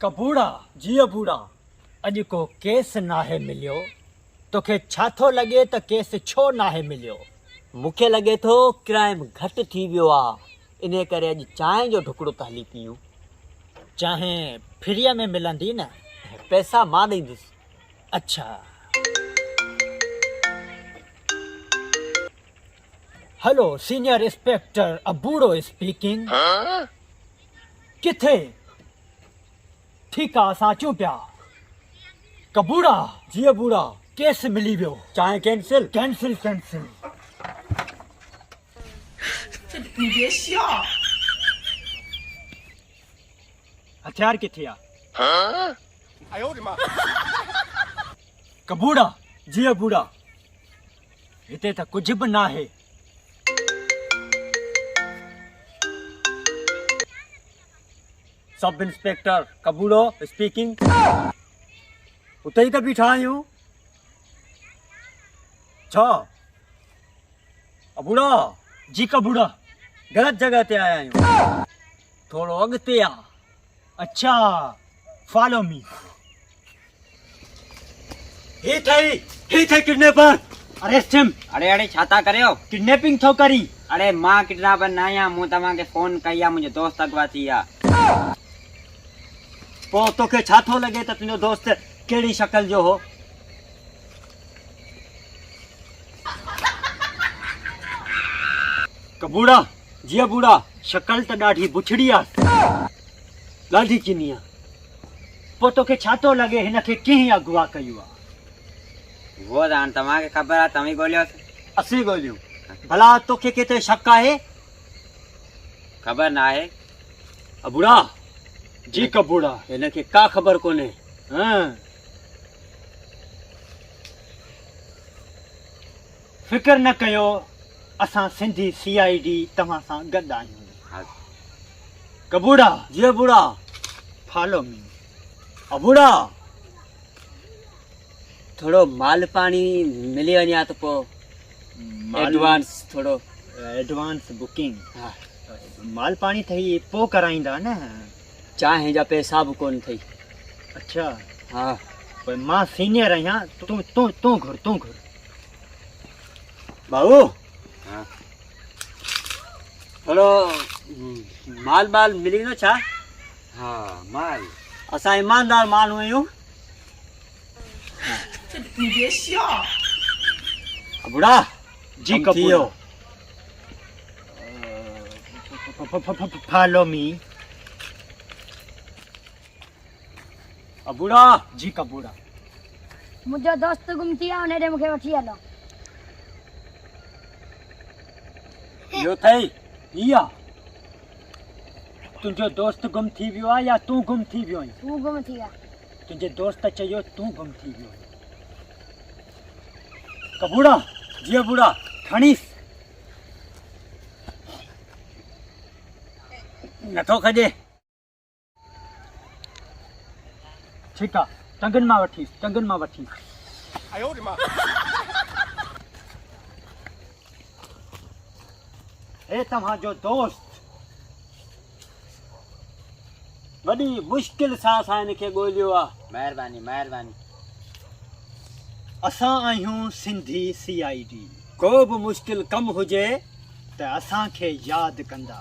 कबूड़ा जी बूढ़ा अॼु को केस नाहे मिलियो तोखे छा थो लॻे त केस छो नाहे मिलियो? मूंखे लॻे थो क्राइम घटि थी वियो आहे इन करे अॼु चांहि जो ढुकड़ो था हली पियूं। चाहे फ्रीअ में मिलंदी न? पैसा मां ॾींदुसि। अच्छा हेलो सीनियर इंस्पेक्टर अबूड़ो स्पीकिंग। किथे? ठीकु आहे असां अचूं पिया। कबूड़ा जी बूढ़ा केस मिली वियो। चांहि कैंसिल। Cancel cancel. 你别笑。 हथियार किथे आहे? 哎呦我的妈！ कबूड़ा जी बूढ़ा हिते त कुझु बि नाहे। Sub inspector कबूड़ो speaking. उते ई त बीठा आहियूं। छा अबूड़ा जी कबूड़ा ग़लति जॻह ते आया आहियूं। थोरो अॻिते आ। अच्छा फॉलो मी। ही थई किडनैपर। Arrest him. अरे अरे छाता करियो? किडनैपिंग थो करी। अरे मां किडनैपर न आहियां, मूं तव्हांखे फोन कई आहे, मुंहिंजो दोस्त अगवा थी आहे। पोइ तोखे छा थो लॻे त तुंहिंजो दोस्त कहिड़ी शक्ल जो हो? कबूड़ा जी बूढ़ा शक्ल त ॾाढी बुछड़ी आहे। ॾाढी किनी आहे। पोइ तोखे छा थो लॻे हिनखे कीअं अगवा कयो आहे? वो त हाणे तव्हांखे ख़बर आहे, तव्हीं ॻोल्हियोसि। असीं ॻोल्हियूं। भला तोखे किथे शक आहे? ख़बर न आहे। अबूड़ा जी कबूड़ा हिनखे का ख़बर कोन्हे। हाँ फिक्र न कयो, असां सिंधी CID तव्हां सां गॾु आहियूं। कबूड़ा जी बूढ़ा फॉलो मी। अबूड़ा थोरो माल पाणी मिली वञे हा त पोइ एडवांस थोरो। एडवांस बुकिंग माल पाणी ठही पोइ कराईंदा न? चांहि जा पैसा बि कोन अथई। अच्छा हा पर मां सीनियर आहियां, तूं घुर। भाऊ हाँ। थोरो माल मिली वेंदो छा? हा माल। असां ईमानदार माण्हू आहियूं। 你别笑。 अबूड़ा जी कम थियो। Follow me. अबूड़ा जी कबूड़ा मुझो दोस्त गुम थी वियो, हुन ॾे मूंखे वठी हलो। इहो अथई। इहा तुंहिंजो दोस्त गुम थी वियो आहे या तूं गुम थी वियो आहीं? तूं गुम थी विया। तुंहिंजे दोस्त चयो तूं गुम थी वियो आहीं। कबूड़ा जी बूढ़ा खणीस। नथो खॼे। ठीकु आहे टंगनि मां वठी। 哎呦我的妈！ हे तव्हांजो दोस्त वॾी मुश्किल सां असां हिनखे ॻोल्हियो आहे। महिरबानी। असां आहियूं सिंधी CID। को बि मुश्किल कमु हुजे त असांखे यादि कंदा।